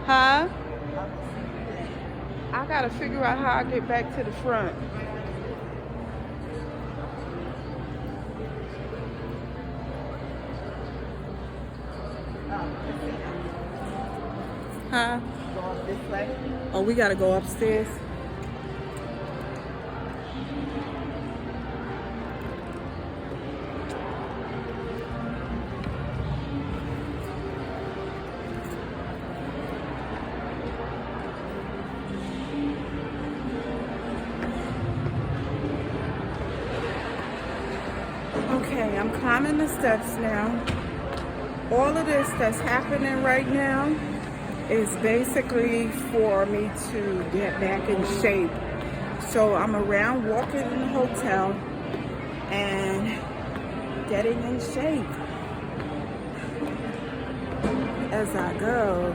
Huh? I gotta figure out how I get back to the front. Huh? Going this way. Oh, we gotta go upstairs. Okay, I'm climbing the steps now. All of this that's happening right now is basically for me to get back in shape. So I'm around walking in the hotel and getting in shape as I go.